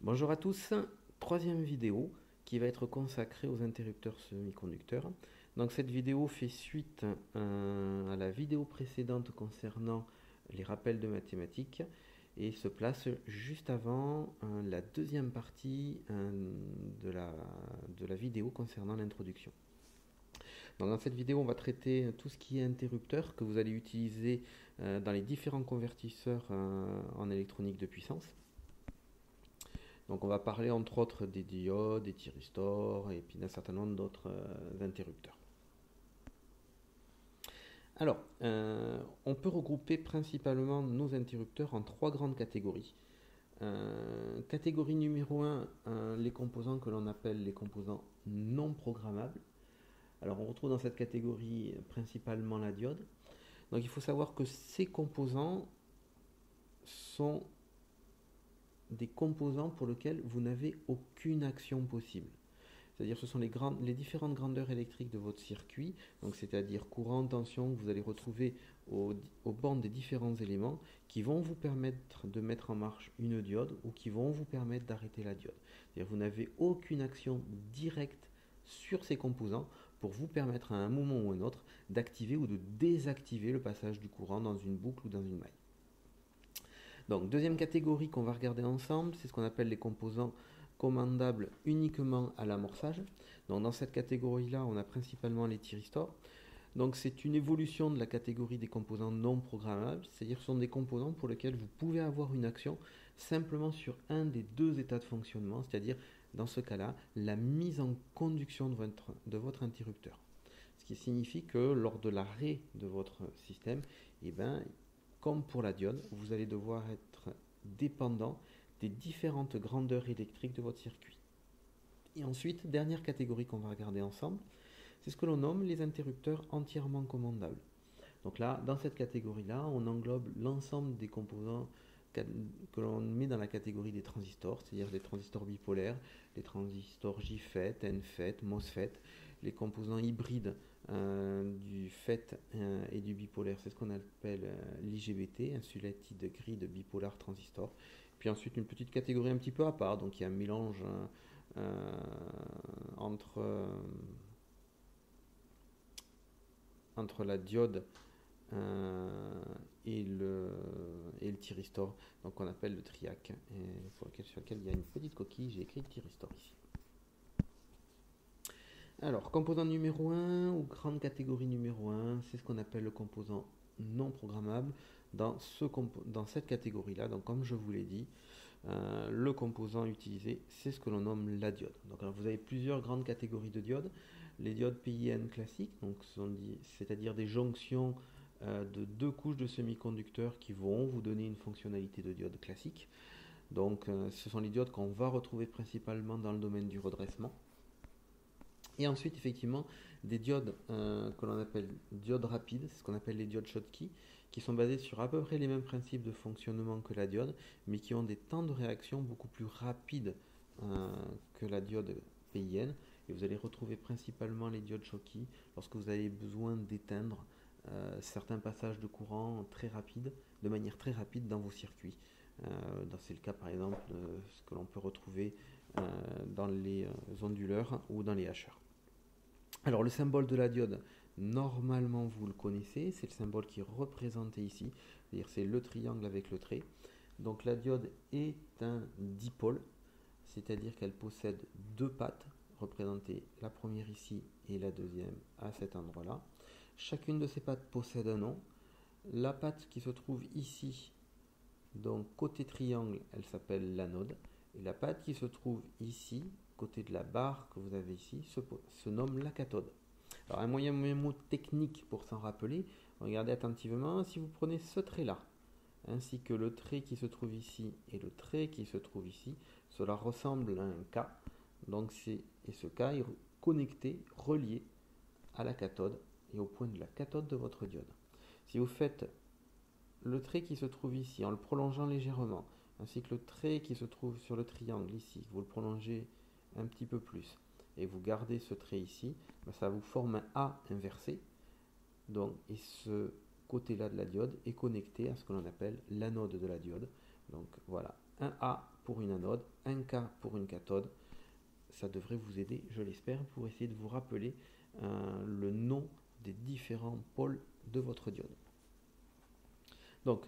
Bonjour à tous, troisième vidéo qui va être consacrée aux interrupteurs semi-conducteurs. Donc cette vidéo fait suite à la vidéo précédente concernant les rappels de mathématiques et se place juste avant la deuxième partie de la vidéo concernant l'introduction. Donc dans cette vidéo, on va traiter tout ce qui est interrupteur que vous allez utiliser dans les différents convertisseurs en électronique de puissance. Donc on va parler entre autres des diodes, des thyristors et puis d'un certain nombre d'autres interrupteurs. Alors, on peut regrouper principalement nos interrupteurs en trois grandes catégories. Catégorie numéro 1, les composants que l'on appelle les composants non programmables. Alors on retrouve dans cette catégorie principalement la diode. Donc il faut savoir que ces composants sont des composants pour lesquels vous n'avez aucune action possible. C'est-à-dire ce sont les différentes grandeurs électriques de votre circuit, donc c'est-à-dire courant, tension, que vous allez retrouver au banc des différents éléments qui vont vous permettre de mettre en marche une diode ou qui vont vous permettre d'arrêter la diode. C'est-à-dire vous n'avez aucune action directe sur ces composants pour vous permettre à un moment ou à un autre d'activer ou de désactiver le passage du courant dans une boucle ou dans une maille. Donc, deuxième catégorie qu'on va regarder ensemble, c'est ce qu'on appelle les composants commandables uniquement à l'amorçage. Donc, dans cette catégorie-là, on a principalement les thyristors. Donc, c'est une évolution de la catégorie des composants non programmables, c'est-à-dire que ce sont des composants pour lesquels vous pouvez avoir une action simplement sur un des deux états de fonctionnement, c'est-à-dire, dans ce cas-là, la mise en conduction de votre interrupteur. Ce qui signifie que lors de l'arrêt de votre système, eh ben, comme pour la diode, vous allez devoir être dépendant des différentes grandeurs électriques de votre circuit. Et ensuite, dernière catégorie qu'on va regarder ensemble, c'est ce que l'on nomme les interrupteurs entièrement commandables. Donc là, dans cette catégorie-là, on englobe l'ensemble des composants que l'on met dans la catégorie des transistors, c'est-à-dire les transistors bipolaires, les transistors JFET, NFET, MOSFET, les composants hybrides du FET et du bipolaire, c'est ce qu'on appelle l'IGBT, Insulated Grid Bipolar Transistor. Puis ensuite une petite catégorie un petit peu à part, donc il y a un mélange entre la diode et le thyristor, donc on appelle le triac, et sur lequel il y a une petite coquille, j'ai écrit thyristor ici. Alors, composant numéro 1 ou grande catégorie numéro 1, c'est ce qu'on appelle le composant non programmable dans cette catégorie-là. Donc, comme je vous l'ai dit, le composant utilisé, c'est ce que l'on nomme la diode. Donc, alors, vous avez plusieurs grandes catégories de diodes. Les diodes PIN classiques, c'est-à-dire des jonctions de deux couches de semi-conducteurs qui vont vous donner une fonctionnalité de diode classique. Donc, ce sont les diodes qu'on va retrouver principalement dans le domaine du redressement. Et ensuite, effectivement, des diodes que l'on appelle diodes rapides, c'est ce qu'on appelle les diodes Schottky, qui sont basées sur à peu près les mêmes principes de fonctionnement que la diode, mais qui ont des temps de réaction beaucoup plus rapides que la diode PIN. Et vous allez retrouver principalement les diodes Schottky lorsque vous avez besoin d'éteindre certains passages de courant très rapides, de manière très rapide dans vos circuits. C'est le cas par exemple de ce que l'on peut retrouver dans les onduleurs ou dans les hacheurs. Alors le symbole de la diode, normalement vous le connaissez, c'est le symbole qui est représenté ici, c'est-à-dire c'est le triangle avec le trait. Donc la diode est un dipôle, c'est-à-dire qu'elle possède deux pattes, représentées la première ici et la deuxième à cet endroit-là. Chacune de ces pattes possède un nom. La patte qui se trouve ici, donc côté triangle, elle s'appelle l'anode. Et la patte qui se trouve ici, côté de la barre que vous avez ici, se nomme la cathode. Alors un moyen mot technique pour s'en rappeler, regardez attentivement, si vous prenez ce trait-là, ainsi que le trait qui se trouve ici et le trait qui se trouve ici, cela ressemble à un K. Donc et ce K est connecté, relié à la cathode et au point de la cathode de votre diode. Si vous faites le trait qui se trouve ici en le prolongeant légèrement, ainsi que le trait qui se trouve sur le triangle ici, vous le prolongez un petit peu plus et vous gardez ce trait ici, ça vous forme un A inversé. Donc, et ce côté-là de la diode est connecté à ce que l'on appelle l'anode de la diode. Donc voilà, un A pour une anode, 1 K pour une cathode. Ça devrait vous aider, je l'espère, pour essayer de vous rappeler le nom des différents pôles de votre diode. Donc,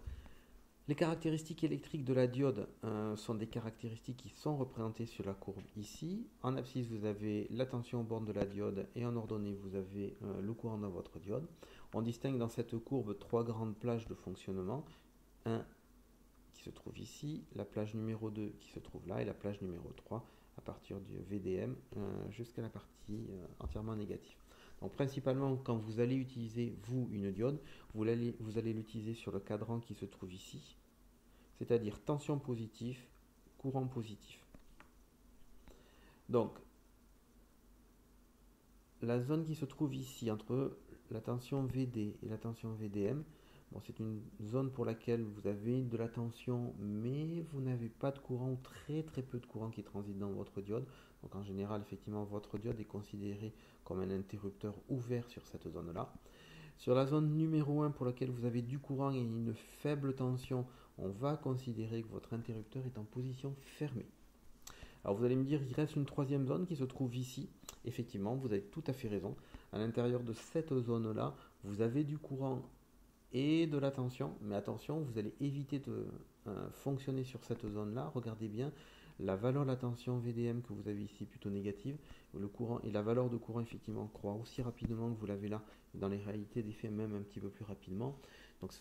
les caractéristiques électriques de la diode sont des caractéristiques qui sont représentées sur la courbe ici. En abscisse, vous avez la tension aux bornes de la diode et en ordonnée, vous avez le courant dans votre diode. On distingue dans cette courbe 3 grandes plages de fonctionnement. Un qui se trouve ici, la plage numéro 2 qui se trouve là et la plage numéro 3 à partir du VDM jusqu'à la partie entièrement négative. Donc principalement quand vous allez utiliser vous une diode, vous allez l'utiliser sur le cadran qui se trouve ici, c'est-à-dire tension positive, courant positif. Donc la zone qui se trouve ici entre la tension VD et la tension VDM, bon, c'est une zone pour laquelle vous avez de la tension, mais vous n'avez pas de courant ou très peu de courant qui transite dans votre diode. Donc en général, effectivement, votre diode est considérée comme un interrupteur ouvert sur cette zone-là. Sur la zone numéro 1 pour laquelle vous avez du courant et une faible tension, on va considérer que votre interrupteur est en position fermée. Alors vous allez me dire, il reste une troisième zone qui se trouve ici. Effectivement, vous avez tout à fait raison. À l'intérieur de cette zone-là, vous avez du courant et de la tension, mais attention, vous allez éviter de fonctionner sur cette zone-là. Regardez bien, la valeur de la tension VDM que vous avez ici plutôt négative, le courant et la valeur de courant effectivement croît aussi rapidement que vous l'avez là, dans les réalités des faits même un petit peu plus rapidement. Donc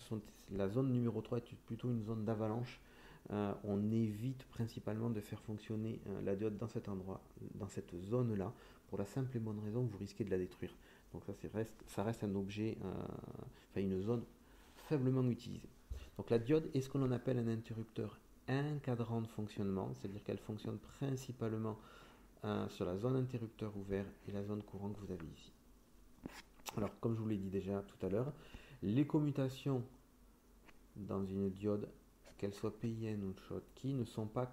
la zone numéro 3 est plutôt une zone d'avalanche. On évite principalement de faire fonctionner la diode dans cet endroit, dans cette zone-là, pour la simple et bonne raison que vous risquez de la détruire. Donc ça reste un objet, une zone faiblement utilisée. Donc la diode est ce que l'on appelle un interrupteur encadrant de fonctionnement, c'est-à-dire qu'elle fonctionne principalement sur la zone interrupteur ouvert et la zone courant que vous avez ici. Alors comme je vous l'ai dit déjà tout à l'heure, les commutations dans une diode, qu'elle soit PIN ou Schottky, ne sont pas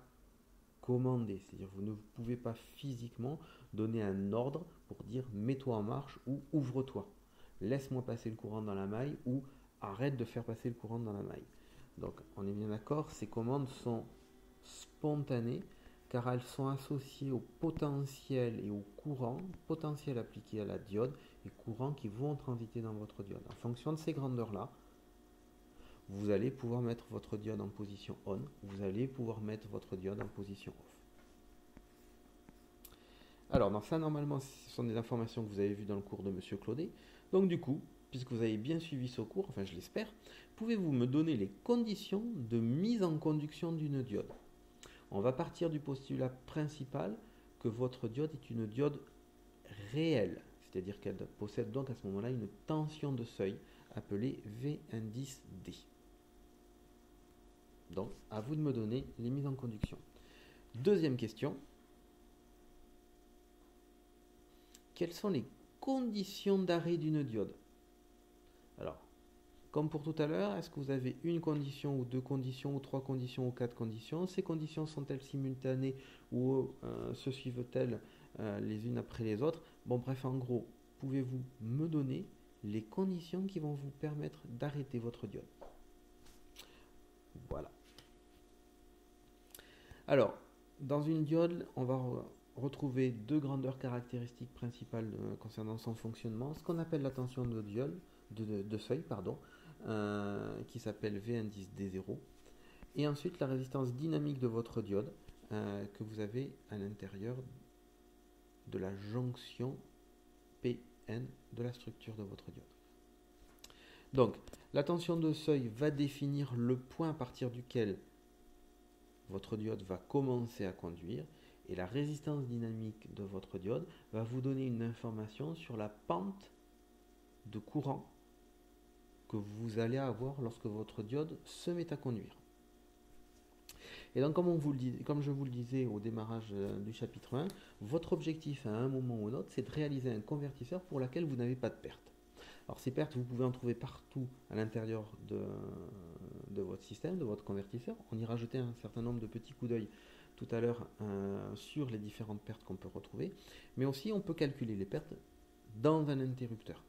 commandées, c'est-à-dire vous ne pouvez pas physiquement donner un ordre pour dire mets-toi en marche ou ouvre-toi, laisse-moi passer le courant dans la maille ou arrête de faire passer le courant dans la maille. Donc on est bien d'accord, ces commandes sont spontanées car elles sont associées au potentiel et au courant, potentiel appliqué à la diode et courant qui vont transiter dans votre diode. En fonction de ces grandeurs-là, vous allez pouvoir mettre votre diode en position on, vous allez pouvoir mettre votre diode en position off. Alors, dans ça, normalement, ce sont des informations que vous avez vues dans le cours de Monsieur Claudet. Donc, du coup, puisque vous avez bien suivi ce cours, enfin, je l'espère, pouvez-vous me donner les conditions de mise en conduction d'une diode? On va partir du postulat principal que votre diode est une diode réelle, c'est-à-dire qu'elle possède donc à ce moment-là une tension de seuil appelée V indice D. Donc, à vous de me donner les mises en conduction. Deuxième question. Quelles sont les conditions d'arrêt d'une diode? Alors, comme pour tout à l'heure, est-ce que vous avez une condition ou deux conditions ou trois conditions ou quatre conditions? Ces conditions sont-elles simultanées ou se suivent-elles les unes après les autres? Bon, bref, en gros, pouvez-vous me donner les conditions qui vont vous permettre d'arrêter votre diode? Voilà. Alors, dans une diode, on va retrouver deux grandeurs caractéristiques principales concernant son fonctionnement. Ce qu'on appelle la tension de diode, de seuil, qui s'appelle V indice D0. Et ensuite, la résistance dynamique de votre diode que vous avez à l'intérieur de la jonction PN de la structure de votre diode. Donc, la tension de seuil va définir le point à partir duquel votre diode va commencer à conduire et la résistance dynamique de votre diode va vous donner une information sur la pente de courant que vous allez avoir lorsque votre diode se met à conduire. Et donc, comme je vous le disais au démarrage du chapitre 1, votre objectif à un moment ou un autre, c'est de réaliser un convertisseur pour lequel vous n'avez pas de perte. Alors ces pertes, vous pouvez en trouver partout à l'intérieur de votre système, de votre convertisseur. On y rajoutait un certain nombre de petits coups d'œil tout à l'heure sur les différentes pertes qu'on peut retrouver. Mais aussi, on peut calculer les pertes dans un interrupteur.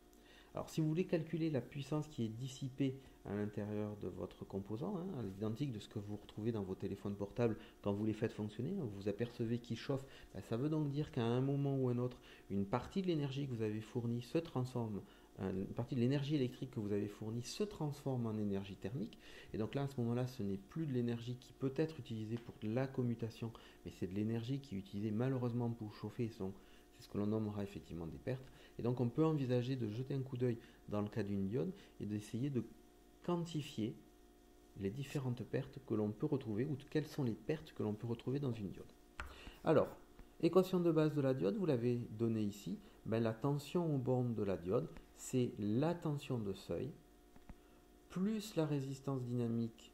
Alors si vous voulez calculer la puissance qui est dissipée à l'intérieur de votre composant, hein, à l'identique de ce que vous retrouvez dans vos téléphones portables quand vous les faites fonctionner, vous vous apercevez qu'ils chauffent, ça veut donc dire qu'à un moment ou un autre, une partie de l'énergie que vous avez fournie se transforme, une partie de l'énergie électrique que vous avez fournie se transforme en énergie thermique. Et donc là, à ce moment-là, ce n'est plus de l'énergie qui peut être utilisée pour de la commutation, mais c'est de l'énergie qui est utilisée malheureusement pour chauffer. C'est ce que l'on nommera effectivement des pertes. Et donc on peut envisager de jeter un coup d'œil dans le cas d'une diode et d'essayer de quantifier les différentes pertes que l'on peut retrouver ou quelles sont les pertes que l'on peut retrouver dans une diode. Alors, équation de base de la diode, vous l'avez donnée ici. La tension aux bornes de la diode, c'est la tension de seuil plus la résistance dynamique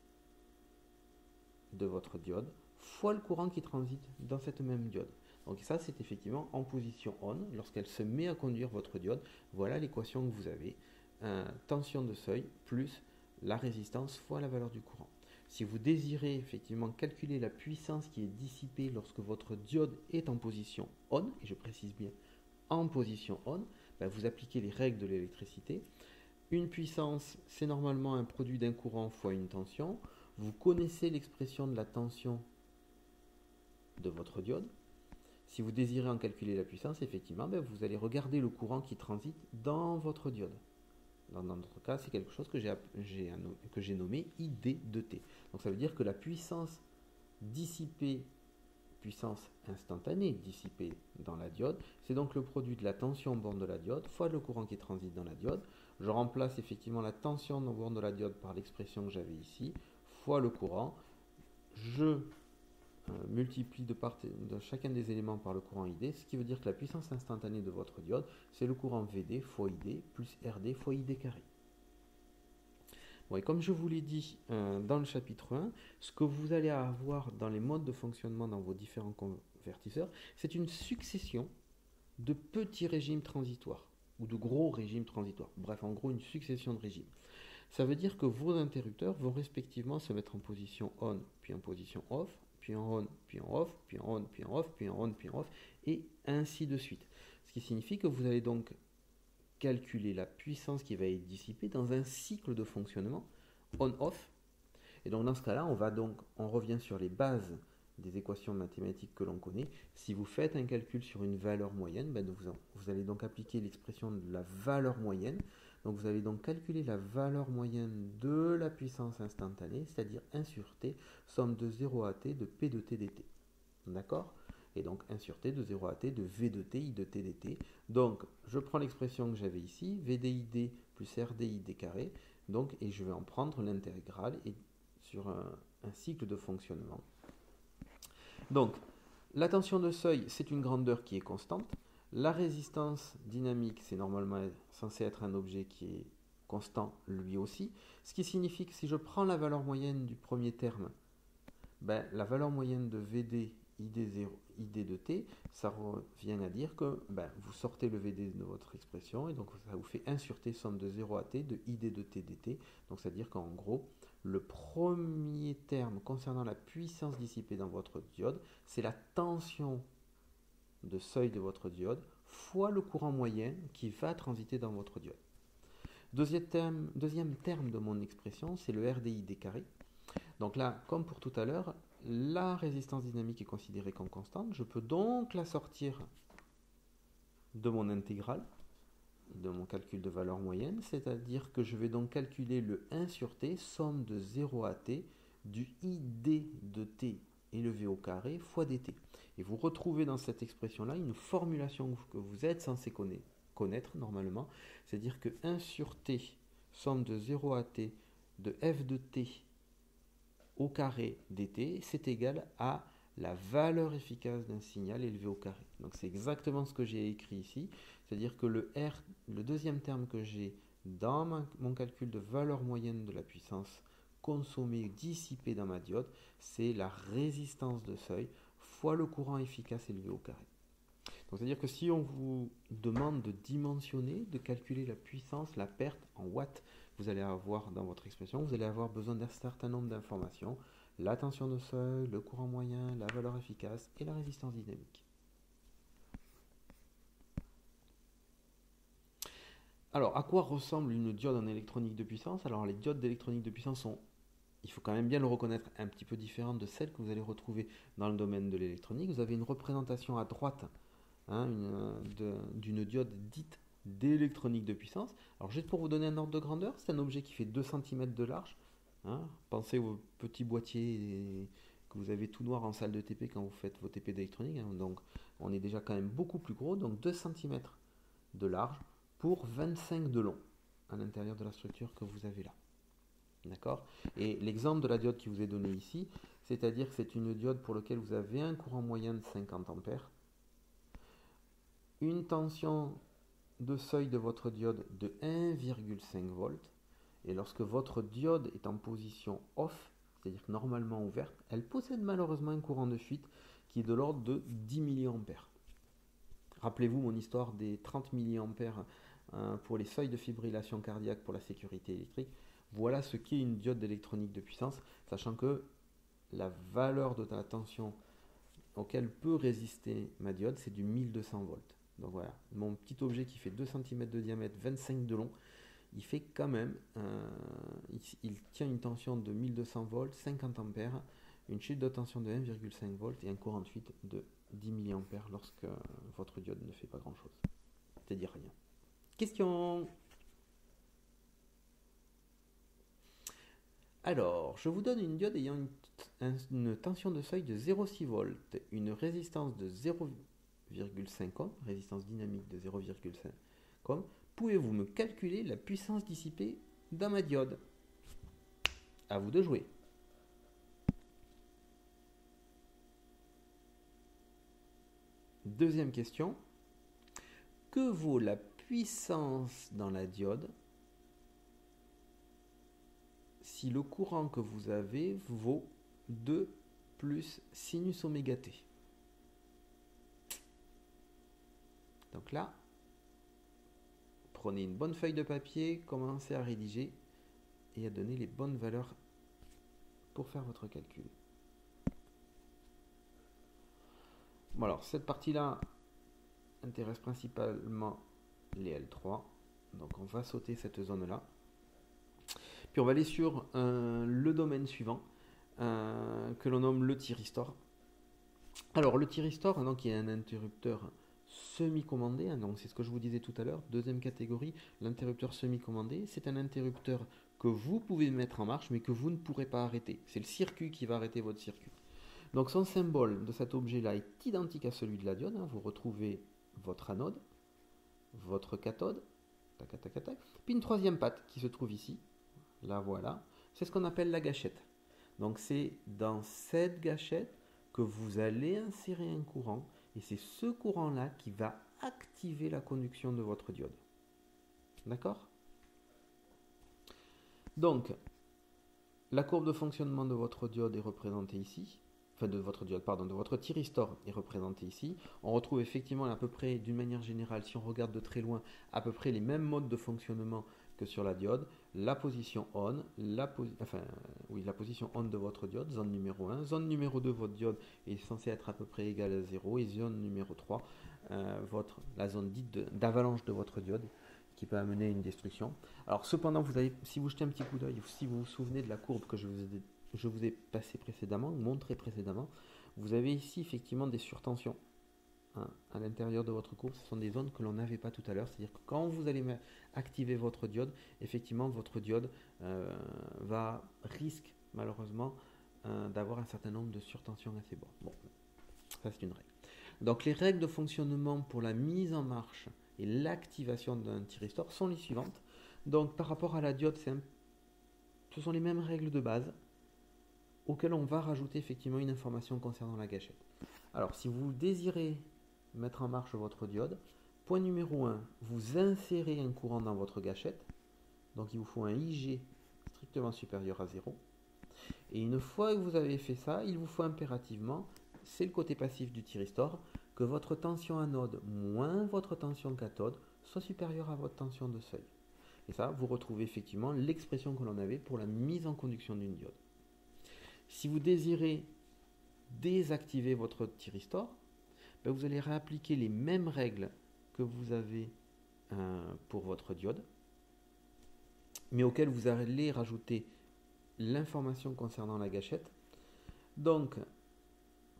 de votre diode fois le courant qui transite dans cette même diode. Donc ça, c'est effectivement en position on. Lorsqu'elle se met à conduire votre diode, voilà l'équation que vous avez. Tension de seuil plus la résistance fois la valeur du courant. Si vous désirez effectivement calculer la puissance qui est dissipée lorsque votre diode est en position on, et je précise bien en position on, vous appliquez les règles de l'électricité. Une puissance, c'est normalement un produit d'un courant fois une tension. Vous connaissez l'expression de la tension de votre diode. Si vous désirez en calculer la puissance, effectivement, vous allez regarder le courant qui transite dans votre diode. Dans notre cas, c'est quelque chose que j'ai nommé ID de T. Donc ça veut dire que la puissance dissipée, puissance instantanée dissipée dans la diode, c'est donc le produit de la tension aux bornes de la diode fois le courant qui transite dans la diode. Je remplace effectivement la tension aux bornes de la diode par l'expression que j'avais ici, fois le courant. Je multiplie de chacun des éléments par le courant ID, ce qui veut dire que la puissance instantanée de votre diode, c'est le courant VD fois ID plus RD fois ID carré. Bon, et comme je vous l'ai dit dans le chapitre 1, ce que vous allez avoir dans les modes de fonctionnement dans vos différents convertisseurs, c'est une succession de petits régimes transitoires ou de gros régimes transitoires. Bref, en gros, une succession de régimes. Ça veut dire que vos interrupteurs vont respectivement se mettre en position on, puis en position off, puis en on, puis en off, puis en on, puis en off, puis en on, puis en off, et ainsi de suite. Ce qui signifie que vous allez donc calculer la puissance qui va être dissipée dans un cycle de fonctionnement on-off. Et donc dans ce cas-là, on revient sur les bases des équations mathématiques que l'on connaît. Si vous faites un calcul sur une valeur moyenne, vous allez donc appliquer l'expression de la valeur moyenne. Donc vous allez donc calculer la valeur moyenne de la puissance instantanée, c'est-à-dire 1 sur t, somme de 0 à t de p de t dt. D'accord? Et donc 1 sur t de 0 à t de v de t, i de t dt. Donc je prends l'expression que j'avais ici, vdid plus rdid carré, et je vais en prendre l'intégrale sur un cycle de fonctionnement. Donc la tension de seuil, c'est une grandeur qui est constante. La résistance dynamique, c'est normalement censé être un objet qui est constant lui aussi. Ce qui signifie que si je prends la valeur moyenne du premier terme, la valeur moyenne de VD, ID0, ID de T, ça revient à dire que vous sortez le VD de votre expression et donc ça vous fait 1 sur T somme de 0 à T de ID de T dt. Donc c'est-à-dire qu'en gros, le premier terme concernant la puissance dissipée dans votre diode, c'est la tension de seuil de votre diode fois le courant moyen qui va transiter dans votre diode. Deuxième terme de mon expression, c'est le RDID carré. Donc là, comme pour tout à l'heure, la résistance dynamique est considérée comme constante. Je peux donc la sortir de mon intégrale, de mon calcul de valeur moyenne, c'est-à-dire que je vais donc calculer le 1 sur t, somme de 0 à t, du id de t élevé au carré fois dt. Et vous retrouvez dans cette expression-là une formulation que vous êtes censé connaître normalement, c'est-à-dire que 1 sur t, somme de 0 à t, de f de t au carré dt, c'est égal à la valeur efficace d'un signal élevé au carré. Donc c'est exactement ce que j'ai écrit ici, c'est-à-dire que le deuxième terme que j'ai dans mon calcul de valeur moyenne de la puissance consommée, dissipée dans ma diode, c'est la résistance de seuil fois le courant efficace élevé au carré. Donc c'est-à-dire que si on vous demande de dimensionner, de calculer la puissance, la perte en watts, vous allez avoir dans votre expression, vous allez avoir besoin d'un certain nombre d'informations, la tension de seuil, le courant moyen, la valeur efficace et la résistance dynamique. Alors, à quoi ressemble une diode en électronique de puissance? Alors, les diodes d'électronique de puissance sont, il faut quand même bien le reconnaître, un petit peu différentes de celles que vous allez retrouver dans le domaine de l'électronique. Vous avez une représentation à droite, hein, d'une diode dite d'électronique de puissance. Alors, juste pour vous donner un ordre de grandeur, c'est un objet qui fait 2 cm de large. Hein. Pensez aux petits boîtiers que vous avez tout noir en salle de TP quand vous faites vos TP d'électronique. Hein. Donc, on est déjà quand même beaucoup plus gros. Donc, 2 cm de large pour 25 de long à l'intérieur de la structure que vous avez là. D'accord? Et l'exemple de la diode qui vous est donné ici, c'est-à-dire que c'est une diode pour laquelle vous avez un courant moyen de 50 ampères, une tension de seuil de votre diode de 1,5 volts, et lorsque votre diode est en position off, c'est-à-dire normalement ouverte, elle possède malheureusement un courant de fuite qui est de l'ordre de 10 milliampères. Rappelez-vous mon histoire des 30 milliampères pour les seuils de fibrillation cardiaque pour la sécurité électrique. Voilà ce qu'est une diode d'électronique de puissance, sachant que la valeur de la tension auquel peut résister ma diode, c'est du 1200 volts. Donc voilà, mon petit objet qui fait 2 cm de diamètre, 25 de long, il fait quand même, il tient une tension de 1200 volts, 50 ampères, une chute de tension de 1,5 volts et un courant de fuite de 10 milliampères lorsque votre diode ne fait pas grand chose. C'est-à-dire rien. Question. Alors, je vous donne une diode ayant une tension de seuil de 0,6 volts, une résistance de 0,5 ohm, résistance dynamique de 0,5 ohm. Pouvez-vous me calculer la puissance dissipée dans ma diode? À vous de jouer. Deuxième question. Que vaut la puissance dans la diode si le courant que vous avez vaut 2 plus sinus oméga t? Donc là, prenez une bonne feuille de papier, commencez à rédiger et à donner les bonnes valeurs pour faire votre calcul. Bon alors, cette partie-là intéresse principalement les L3. Donc on va sauter cette zone-là. Puis on va aller sur le domaine suivant, que l'on nomme le thyristor. Alors le thyristor, donc, il est un interrupteur semi-commandé, hein, donc c'est ce que je vous disais tout à l'heure. Deuxième catégorie, l'interrupteur semi-commandé. C'est un interrupteur que vous pouvez mettre en marche, mais que vous ne pourrez pas arrêter. C'est le circuit qui va arrêter votre circuit. Donc son symbole de cet objet-là est identique à celui de la diode. Hein. Vous retrouvez votre anode, votre cathode, tac, tac, tac, tac, puis une troisième patte qui se trouve ici. Là, voilà. C'est ce qu'on appelle la gâchette. Donc c'est dans cette gâchette que vous allez insérer un courant, et c'est ce courant-là qui va activer la conduction de votre diode. D'accord? Donc, la courbe de fonctionnement de votre diode est représentée ici. Enfin, de votre thyristor est représentée ici. On retrouve effectivement à peu près, d'une manière générale, si on regarde de très loin, à peu près les mêmes modes de fonctionnement que sur la diode. La position on, la position on de votre diode, zone numéro 1. Zone numéro 2, votre diode est censée être à peu près égale à 0. Et zone numéro 3, la zone dite d'avalanche de votre diode, qui peut amener à une destruction. Alors cependant, si vous jetez un petit coup d'œil, si vous vous souvenez de la courbe que je vous ai passé précédemment, montré précédemment, vous avez ici effectivement des surtensions. Hein, à l'intérieur de votre courbe, ce sont des zones que l'on n'avait pas tout à l'heure. C'est-à-dire que quand vous allez activer votre diode, effectivement votre diode risque malheureusement d'avoir un certain nombre de surtensions assez bas. Bon, ça c'est une règle. Donc les règles de fonctionnement pour la mise en marche et l'activation d'un thyristor sont les suivantes. Donc par rapport à la diode, ce sont les mêmes règles de base auxquelles on va rajouter effectivement une information concernant la gâchette. Alors si vous désirez mettre en marche votre diode, point numéro 1, vous insérez un courant dans votre gâchette. Donc il vous faut un IG strictement supérieur à 0. Et une fois que vous avez fait ça, il vous faut impérativement, c'est le côté passif du thyristor, que votre tension anode moins votre tension cathode soit supérieure à votre tension de seuil. Et ça, vous retrouvez effectivement l'expression que l'on avait pour la mise en conduction d'une diode. Si vous désirez désactiver votre thyristor, vous allez réappliquer les mêmes règles que vous avez pour votre diode. mais auquel vous allez rajouter l'information concernant la gâchette. Donc,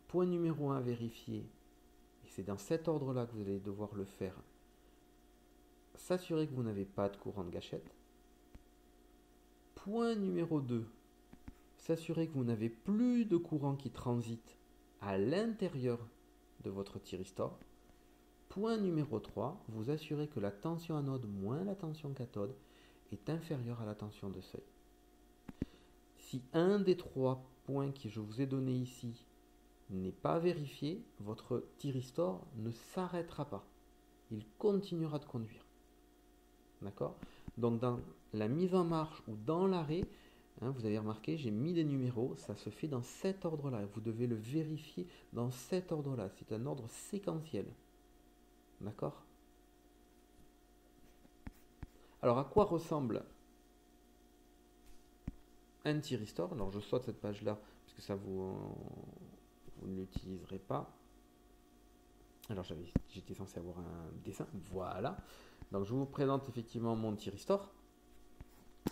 point numéro 1 à vérifier, et c'est dans cet ordre-là que vous allez devoir le faire, s'assurer que vous n'avez pas de courant de gâchette. Point numéro 2, s'assurer que vous n'avez plus de courant qui transite à l'intérieur de votre thyristor. Point numéro 3, vous assurez que la tension anode moins la tension cathode est inférieure à la tension de seuil. Si un des 3 points que je vous ai donnés ici n'est pas vérifié, votre thyristor ne s'arrêtera pas. Il continuera de conduire. D'accord? Donc dans la mise en marche ou dans l'arrêt, vous avez remarqué, j'ai mis des numéros, ça se fait dans cet ordre-là. Vous devez le vérifier dans cet ordre-là. C'est un ordre séquentiel. D'accord? Alors à quoi ressemble un thyristor? Alors je saute cette page-là, parce que ça vous ne l'utiliserez pas. Alors j'étais censé avoir un dessin. Voilà. Donc je vous présente effectivement mon thyristor.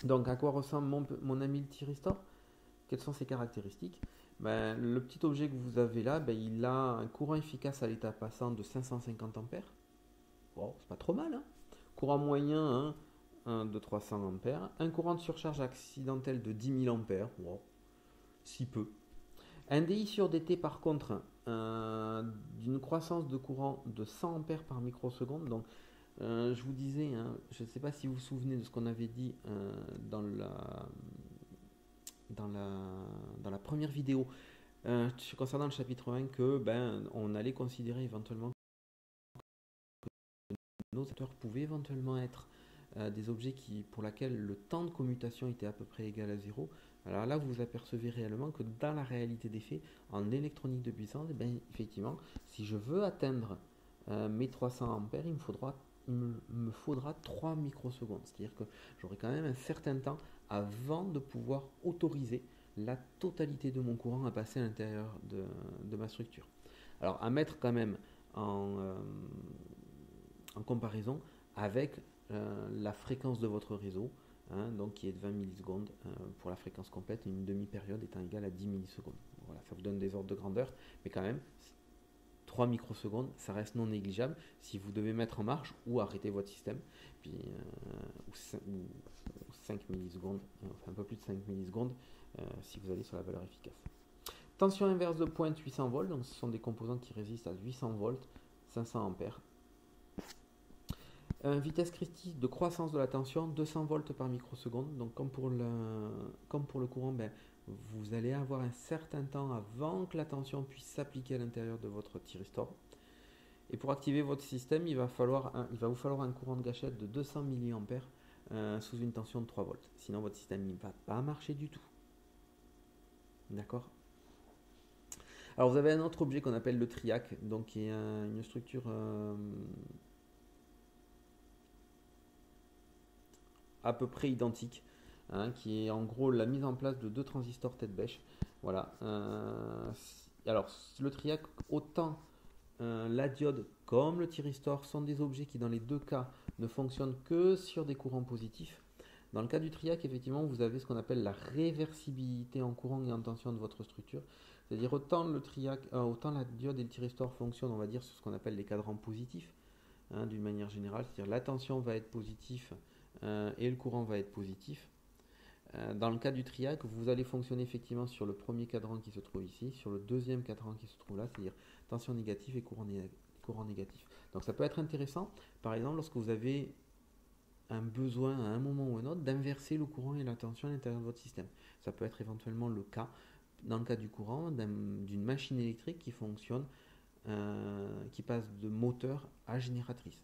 Donc à quoi ressemble mon ami le thyristor? Quelles sont ses caractéristiques? Le petit objet que vous avez là, il a un courant efficace à l'état passant de 550 ampères. Bon, c'est pas trop mal. Hein, courant moyen de 300 ampères. Un courant de surcharge accidentelle de 10 000 ampères. Wow, si peu. Un DI sur DT par contre d'une croissance de courant de 100 ampères par microseconde. Donc je vous disais, je ne sais pas si vous vous souvenez de ce qu'on avait dit dans la première vidéo concernant le chapitre 1 que on allait considérer éventuellement que nos acteurs pouvaient éventuellement être des objets pour lesquels le temps de commutation était à peu près égal à 0. Alors là, vous apercevez réellement que dans la réalité des faits, en électronique de puissance, effectivement, si je veux atteindre mes 300 ampères, il me faudra 3 microsecondes. C'est-à-dire que j'aurai quand même un certain temps avant de pouvoir autoriser la totalité de mon courant à passer à l'intérieur de ma structure. Alors à mettre quand même en comparaison avec la fréquence de votre réseau, donc qui est de 20 millisecondes pour la fréquence complète, une demi-période étant égale à 10 millisecondes. Voilà, ça vous donne des ordres de grandeur, mais quand même, 3 microsecondes, ça reste non négligeable si vous devez mettre en marche ou arrêter votre système, puis, ou 5 millisecondes, enfin un peu plus de 5 millisecondes si vous allez sur la valeur efficace. Tension inverse de pointe 800 volts, donc ce sont des composants qui résistent à 800 volts, 500 ampères. Vitesse critique de croissance de la tension, 200 volts par microseconde. Donc comme pour le courant, vous allez avoir un certain temps avant que la tension puisse s'appliquer à l'intérieur de votre thyristor. Et pour activer votre système, il va vous falloir un courant de gâchette de 200 mA sous une tension de 3 volts. Sinon, votre système ne va pas marcher du tout. D'accord? Alors, vous avez un autre objet qu'on appelle le triac, donc qui est une structure à peu près identique, qui est en gros la mise en place de 2 transistors tête bêche. Voilà. Alors, le triac, autant la diode comme le thyristor sont des objets qui dans les deux cas ne fonctionnent que sur des courants positifs. Dans le cas du triac, effectivement, vous avez ce qu'on appelle la réversibilité en courant et en tension de votre structure. C'est-à-dire autant la diode et le thyristor fonctionnent, on va dire, sur ce qu'on appelle les cadrans positifs, d'une manière générale. C'est-à-dire la tension va être positive et le courant va être positif. Dans le cas du triac, vous allez fonctionner effectivement sur le premier cadran qui se trouve ici, sur le deuxième cadran qui se trouve là, c'est-à-dire tension négative et courant négatif. Donc ça peut être intéressant, par exemple, lorsque vous avez un besoin à un moment ou un autre d'inverser le courant et la tension à l'intérieur de votre système. Ça peut être éventuellement le cas, dans le cas du courant, d'une machine électrique qui fonctionne, qui passe de moteur à génératrice.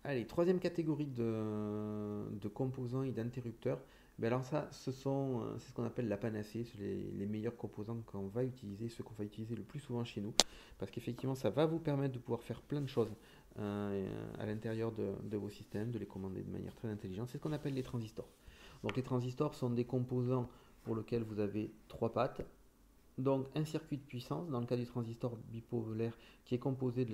Allez, troisième catégorie de composants et d'interrupteurs. Alors ça, c'est ce qu'on appelle la panacée, c'est les meilleurs composants qu'on va utiliser, ceux qu'on va utiliser le plus souvent chez nous, parce qu'effectivement, ça va vous permettre de pouvoir faire plein de choses à l'intérieur de vos systèmes, de les commander de manière très intelligente. C'est ce qu'on appelle les transistors. Donc les transistors sont des composants pour lesquels vous avez 3 pattes. Donc un circuit de puissance, dans le cas du transistor bipolaire, qui est composé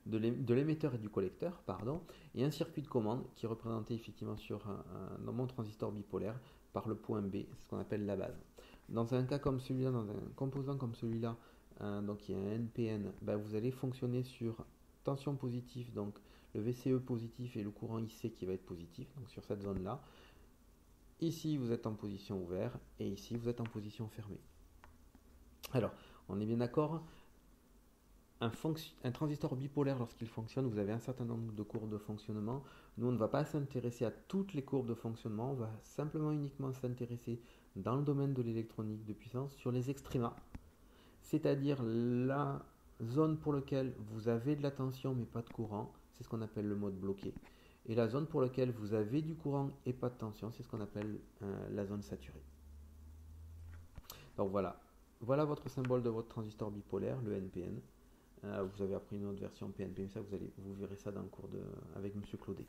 de l'émetteur et du collecteur, pardon, et un circuit de commande qui est représenté effectivement dans mon transistor bipolaire par le point B, c'est ce qu'on appelle la base. Dans un cas comme celui-là, dans un composant comme celui-là, donc il y a un NPN, vous allez fonctionner sur tension positive, donc le VCE positif et le courant IC qui va être positif, donc sur cette zone-là. Ici, vous êtes en position ouverte et ici, vous êtes en position fermée. Alors, on est bien d'accord, un transistor bipolaire, lorsqu'il fonctionne, vous avez un certain nombre de courbes de fonctionnement. Nous, on ne va pas s'intéresser à toutes les courbes de fonctionnement, on va simplement uniquement s'intéresser dans le domaine de l'électronique de puissance sur les extrémas, c'est-à-dire la zone pour laquelle vous avez de la tension mais pas de courant, c'est ce qu'on appelle le mode bloqué. Et la zone pour laquelle vous avez du courant et pas de tension, c'est ce qu'on appelle la zone saturée. Donc voilà, voilà votre symbole de votre transistor bipolaire, le NPN. Vous avez appris une autre version PNP, mais ça vous verrez ça dans le cours avec M. Claudet.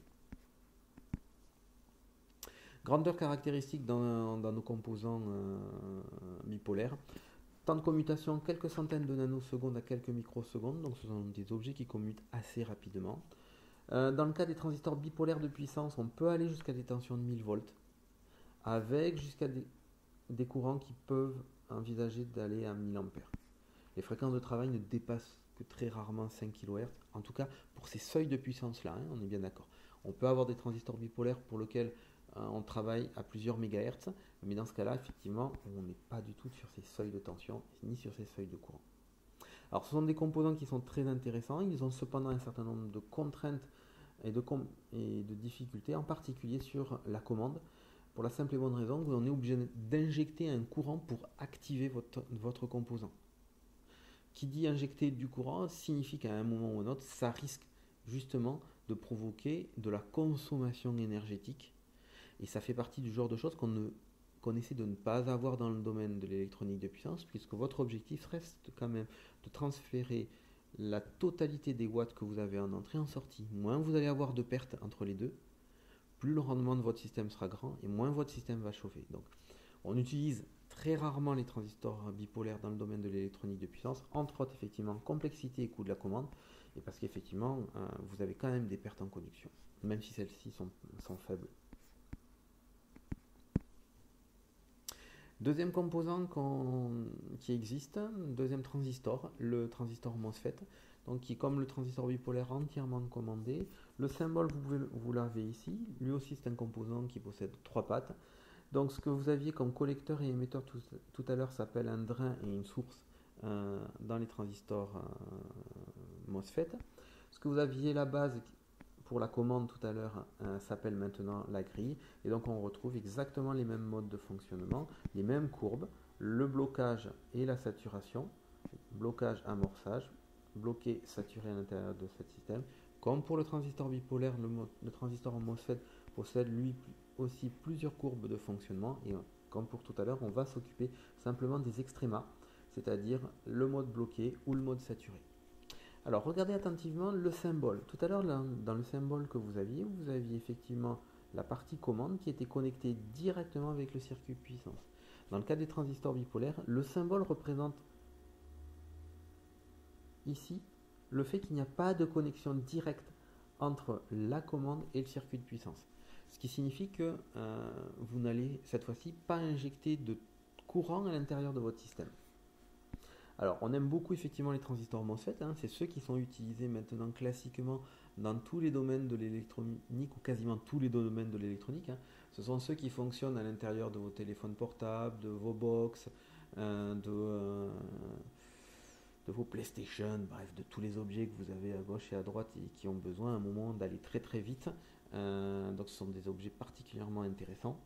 Grandeur caractéristique dans nos composants bipolaires. Temps de commutation, quelques centaines de nanosecondes à quelques microsecondes, donc ce sont des objets qui commutent assez rapidement. Dans le cas des transistors bipolaires de puissance, on peut aller jusqu'à des tensions de 1000 volts, avec jusqu'à des courants qui peuvent envisager d'aller à 1000 ampères. Les fréquences de travail ne dépassent que très rarement 5 kHz, en tout cas pour ces seuils de puissance-là, on est bien d'accord. On peut avoir des transistors bipolaires pour lesquels on travaille à plusieurs mégahertz, mais dans ce cas-là, effectivement, on n'est pas du tout sur ces seuils de tension, ni sur ces seuils de courant. Alors ce sont des composants qui sont très intéressants, ils ont cependant un certain nombre de contraintes et de difficultés, en particulier sur la commande, pour la simple et bonne raison que vous en êtes obligé d'injecter un courant pour activer votre composant. Qui dit injecter du courant signifie qu'à un moment ou un autre, ça risque justement de provoquer de la consommation énergétique. Et ça fait partie du genre de choses qu'on essaie de ne pas avoir dans le domaine de l'électronique de puissance, puisque votre objectif reste quand même de transférer la totalité des watts que vous avez en entrée en sortie. Moins vous allez avoir de pertes entre les deux, plus le rendement de votre système sera grand et moins votre système va chauffer. Donc on utilise très rarement les transistors bipolaires dans le domaine de l'électronique de puissance, entre autres effectivement complexité et coût de la commande, et parce qu'effectivement vous avez quand même des pertes en conduction, même si celles-ci sont faibles. Deuxième composant qui existe, deuxième transistor, le transistor MOSFET, donc qui comme le transistor bipolaire entièrement commandé. Le symbole vous l'avez ici, lui aussi c'est un composant qui possède 3 pattes. Donc ce que vous aviez comme collecteur et émetteur tout à l'heure s'appelle un drain et une source dans les transistors MOSFET. Ce que vous aviez la base pour la commande tout à l'heure s'appelle maintenant la grille. Et donc on retrouve exactement les mêmes modes de fonctionnement, les mêmes courbes, le blocage et la saturation, blocage, amorçage, bloqué, saturé à l'intérieur de ce système. Comme pour le transistor bipolaire, le transistor en MOSFET possède lui aussi plusieurs courbes de fonctionnement. Et comme pour tout à l'heure, on va s'occuper simplement des extrémas, c'est-à-dire le mode bloqué ou le mode saturé. Alors regardez attentivement le symbole. Tout à l'heure, dans le symbole que vous aviez effectivement la partie commande qui était connectée directement avec le circuit puissance. Dans le cas des transistors bipolaires, le symbole représente ici le fait qu'il n'y a pas de connexion directe entre la commande et le circuit de puissance. Ce qui signifie que vous n'allez cette fois-ci pas injecter de courant à l'intérieur de votre système. Alors, on aime beaucoup effectivement les transistors MOSFET, c'est ceux qui sont utilisés maintenant classiquement dans tous les domaines de l'électronique, ou quasiment tous les domaines de l'électronique. Ce sont ceux qui fonctionnent à l'intérieur de vos téléphones portables, de vos box, de vos PlayStation, bref, de tous les objets que vous avez à gauche et à droite et qui ont besoin à un moment d'aller très très vite. Donc ce sont des objets particulièrement intéressants.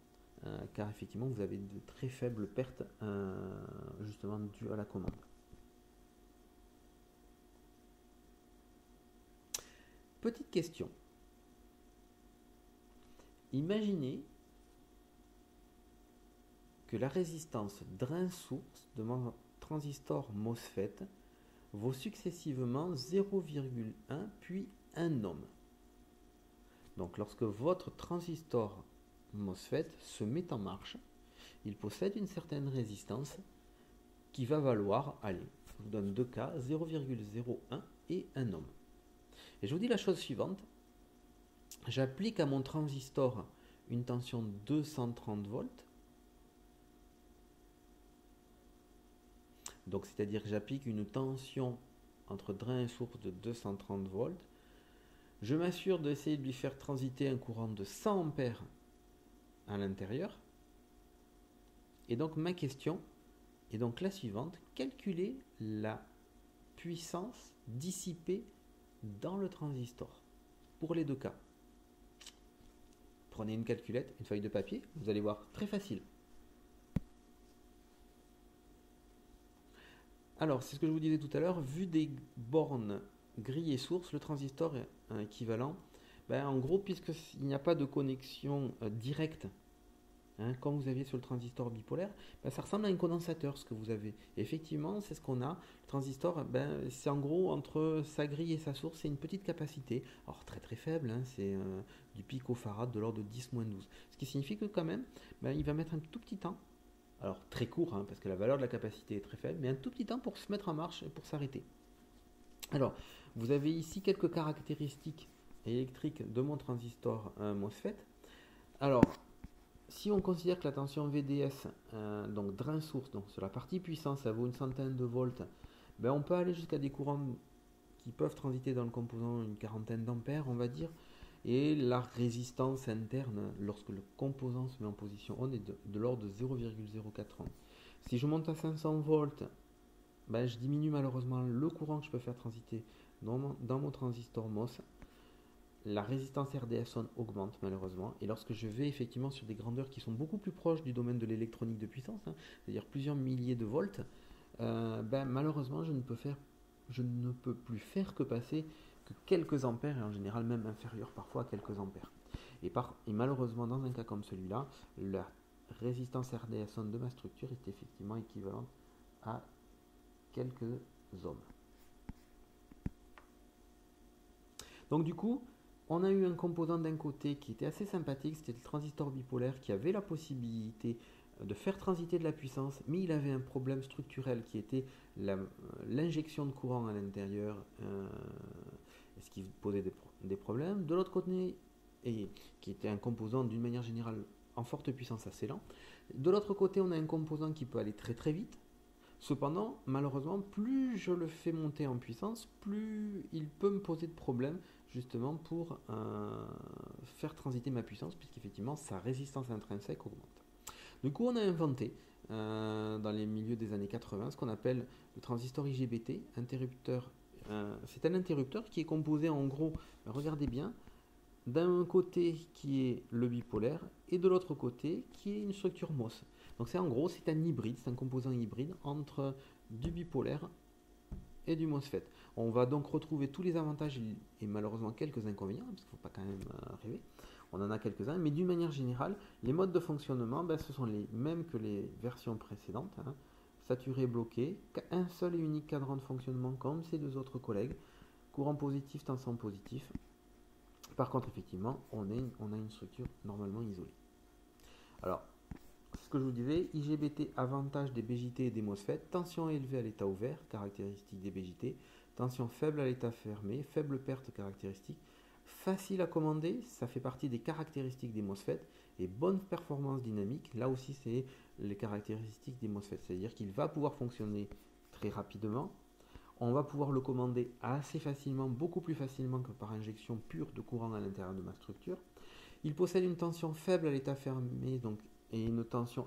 Car effectivement vous avez de très faibles pertes justement dues à la commande. Petite question. Imaginez que la résistance drain-source de mon transistor MOSFET vaut successivement 0,1 puis 1 ohm. Donc lorsque votre transistor MOSFET se met en marche, il possède une certaine résistance qui va valoir, allez, je vous donne deux cas, 0,01 et 1 ohm. Et je vous dis la chose suivante. J'applique à mon transistor une tension 230 volts. Donc c'est-à-dire que j'applique une tension entre drain et source de 230 volts. Je m'assure d'essayer de lui faire transiter un courant de 100 ampères à l'intérieur. Et donc ma question est donc la suivante. Calculer la puissance dissipée dans le transistor pour les deux cas. Prenez une calculette, une feuille de papier, vous allez voir, très facile. Alors, c'est ce que je vous disais tout à l'heure, vu des bornes grille et source, le transistor est un équivalent. En gros, puisqu'il n'y a pas de connexion directe, comme vous aviez sur le transistor bipolaire, ça ressemble à un condensateur, ce que vous avez. Et effectivement, c'est ce qu'on a. Le transistor, c'est en gros entre sa grille et sa source, c'est une petite capacité. Alors très très faible, c'est du picofarad de l'ordre de 10-12. Ce qui signifie que quand même, il va mettre un tout petit temps. Alors très court, parce que la valeur de la capacité est très faible, mais un tout petit temps pour se mettre en marche et pour s'arrêter. Alors, vous avez ici quelques caractéristiques électriques de mon transistor MOSFET. Alors, si on considère que la tension VDS, donc drain source, donc sur la partie puissance, ça vaut une centaine de volts, on peut aller jusqu'à des courants qui peuvent transiter dans le composant une quarantaine d'ampères, on va dire. Et la résistance interne, lorsque le composant se met en position on, est de l'ordre de 0,04 ohms. Si je monte à 500 volts, je diminue malheureusement le courant que je peux faire transiter dans mon transistor MOS. La résistance RDS augmente malheureusement. Et lorsque je vais effectivement sur des grandeurs qui sont beaucoup plus proches du domaine de l'électronique de puissance, c'est-à-dire plusieurs milliers de volts, malheureusement je ne peux plus faire que passer que quelques ampères, et en général même inférieur parfois à quelques ampères. Et malheureusement, dans un cas comme celui-là, la résistance RDS de ma structure est effectivement équivalente à quelques ohms. Donc du coup, on a eu un composant d'un côté qui était assez sympathique, c'était le transistor bipolaire qui avait la possibilité de faire transiter de la puissance, mais il avait un problème structurel qui était l'injection de courant à l'intérieur, ce qui posait des problèmes. De l'autre côté, et qui était un composant d'une manière générale en forte puissance assez lent. De l'autre côté, on a un composant qui peut aller très très vite. Cependant, malheureusement, plus je le fais monter en puissance, plus il peut me poser de problèmes justement pour faire transiter ma puissance, puisqu'effectivement sa résistance intrinsèque augmente. Du coup, on a inventé dans les milieux des années 80 ce qu'on appelle le transistor IGBT, interrupteur. C'est un interrupteur qui est composé en gros, regardez bien, d'un côté qui est le bipolaire et de l'autre côté qui est une structure MOS. Donc c'est en gros, c'est un hybride, c'est un composant hybride entre du bipolaire et du MOSFET. On va donc retrouver tous les avantages et malheureusement quelques inconvénients, parce qu'il ne faut pas quand même rêver. On en a quelques-uns, mais d'une manière générale, les modes de fonctionnement, ce sont les mêmes que les versions précédentes. Saturé, bloqué, un seul et unique cadran de fonctionnement comme ces deux autres collègues, courant positif, tension positif. Par contre, effectivement, on a une structure normalement isolée. Alors, ce que je vous disais, IGBT, avantage des BJT et des MOSFET, tension élevée à l'état ouvert, caractéristique des BJT, tension faible à l'état fermé, faible perte caractéristique, facile à commander, ça fait partie des caractéristiques des MOSFET, et bonne performance dynamique, là aussi c'est les caractéristiques des MOSFET, c'est-à-dire qu'il va pouvoir fonctionner très rapidement, on va pouvoir le commander assez facilement, beaucoup plus facilement que par injection pure de courant à l'intérieur de ma structure. Il possède une tension faible à l'état fermé et une tension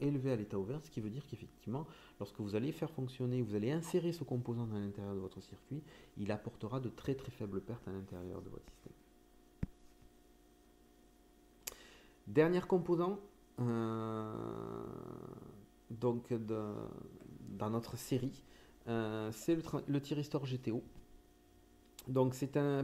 élevée à l'état ouvert, ce qui veut dire qu'effectivement, lorsque vous allez faire fonctionner, vous allez insérer ce composant à l'intérieur de votre circuit, il apportera de très très faibles pertes à l'intérieur de votre système. Dernier composant dans notre série, c'est le thyristor GTO. Donc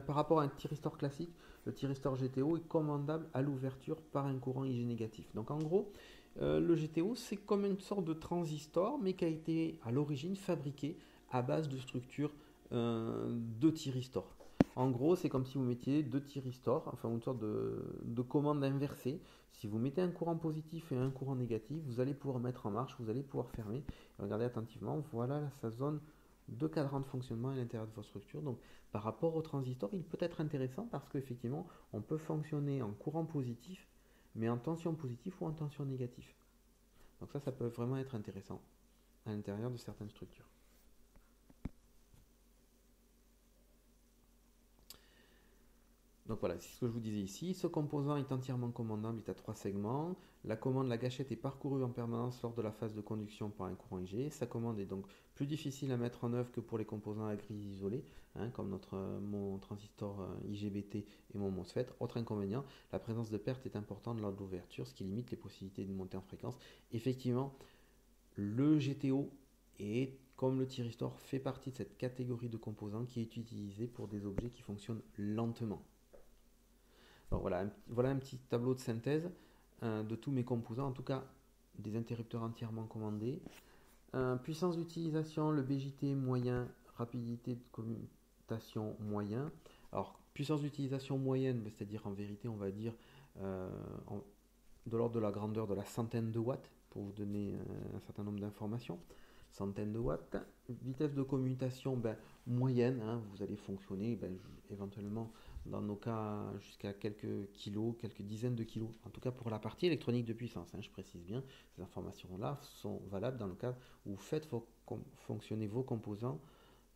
par rapport à un thyristor classique, le thyristor GTO est commandable à l'ouverture par un courant IG négatif. Donc en gros, le GTO c'est comme une sorte de transistor, mais qui a été à l'origine fabriqué à base de structures de thyristors. En gros, c'est comme si vous mettiez deux thyristors, enfin une sorte de commande inversée. Si vous mettez un courant positif et un courant négatif, vous allez pouvoir mettre en marche, vous allez pouvoir fermer. Regardez attentivement, voilà sa zone de cadrans de fonctionnement à l'intérieur de votre structure. Donc par rapport au transistor, il peut être intéressant parce qu'effectivement, on peut fonctionner en courant positif, mais en tension positive ou en tension négative. Donc ça peut vraiment être intéressant à l'intérieur de certaines structures. Donc voilà, c'est ce que je vous disais ici. Ce composant est entièrement commandable, il est à 3 segments. La commande, la gâchette est parcourue en permanence lors de la phase de conduction par un courant IG. Sa commande est donc plus difficile à mettre en œuvre que pour les composants à grille isolée, comme mon transistor IGBT et mon MOSFET. Autre inconvénient, la présence de perte est importante lors de l'ouverture, ce qui limite les possibilités de monter en fréquence. Effectivement, le GTO est, comme le thyristor, fait partie de cette catégorie de composants qui est utilisée pour des objets qui fonctionnent lentement. Donc voilà un petit tableau de synthèse de tous mes composants, en tout cas des interrupteurs entièrement commandés. Puissance d'utilisation, le BJT moyen, rapidité de commutation moyen. Alors puissance d'utilisation moyenne, c'est-à-dire en vérité on va dire de l'ordre de la grandeur de la centaine de watts, pour vous donner un certain nombre d'informations. Centaines de watts. Vitesse de commutation moyenne, vous allez fonctionner éventuellement dans nos cas jusqu'à quelques kilos, quelques dizaines de kilos, en tout cas pour la partie électronique de puissance, je précise bien, ces informations-là sont valables dans le cas où vous faites fonctionner vos composants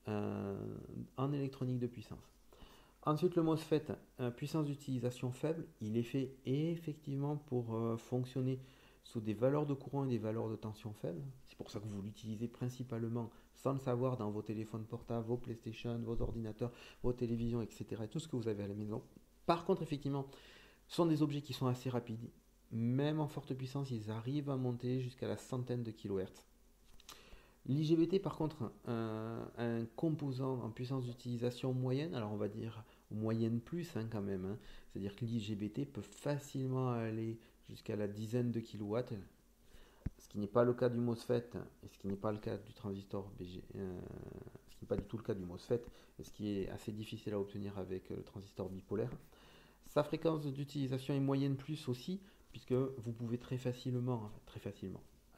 en électronique de puissance. Ensuite, le MOSFET, puissance d'utilisation faible, il est fait effectivement pour fonctionner sous des valeurs de courant et des valeurs de tension faibles. C'est pour ça que vous l'utilisez principalement sans le savoir dans vos téléphones portables, vos PlayStation, vos ordinateurs, vos télévisions, etc. Et tout ce que vous avez à la maison. Par contre, effectivement, ce sont des objets qui sont assez rapides. Même en forte puissance, ils arrivent à monter jusqu'à la centaine de kHz. L'IGBT, par contre, un composant en puissance d'utilisation moyenne, alors on va dire moyenne plus quand même, c'est-à-dire que l'IGBT peut facilement aller jusqu'à la dizaine de kilowatts, ce qui n'est pas le cas du MOSFET et ce qui n'est pas le cas du transistor BG, ce qui n'est pas du tout le cas du MOSFET et ce qui est assez difficile à obtenir avec le transistor bipolaire. Sa fréquence d'utilisation est moyenne plus aussi, puisque vous pouvez très facilement,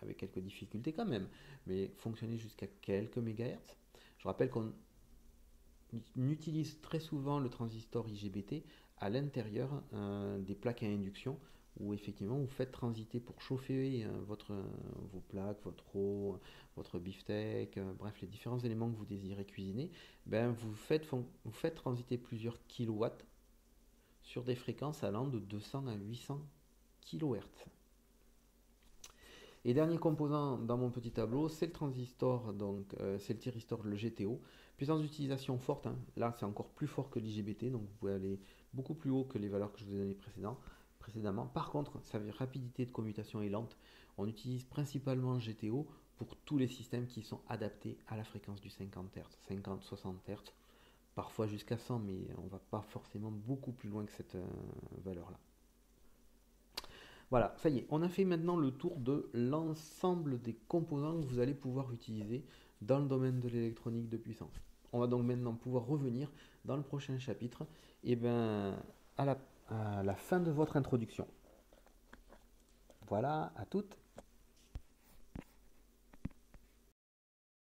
avec quelques difficultés quand même, mais fonctionner jusqu'à quelques mégahertz. Je rappelle qu'on utilise très souvent le transistor IGBT à l'intérieur des plaques à induction, où effectivement vous faites transiter pour chauffer vos plaques, votre eau, votre beefsteak, bref les différents éléments que vous désirez cuisiner, vous faites transiter plusieurs kilowatts sur des fréquences allant de 200 à 800 kHz. Et dernier composant dans mon petit tableau, c'est le transistor, donc c'est le thyristor, le GTO. Puissance d'utilisation forte, là c'est encore plus fort que l'IGBT, donc vous pouvez aller beaucoup plus haut que les valeurs que je vous ai données précédemment. Par contre, sa rapidité de commutation est lente. On utilise principalement le GTO pour tous les systèmes qui sont adaptés à la fréquence du 50 Hz, 50-60 Hz, parfois jusqu'à 100, mais on ne va pas forcément beaucoup plus loin que cette valeur-là. Voilà, ça y est, on a fait maintenant le tour de l'ensemble des composants que vous allez pouvoir utiliser dans le domaine de l'électronique de puissance. On va donc maintenant pouvoir revenir dans le prochain chapitre à la fin de votre introduction. Voilà, à toutes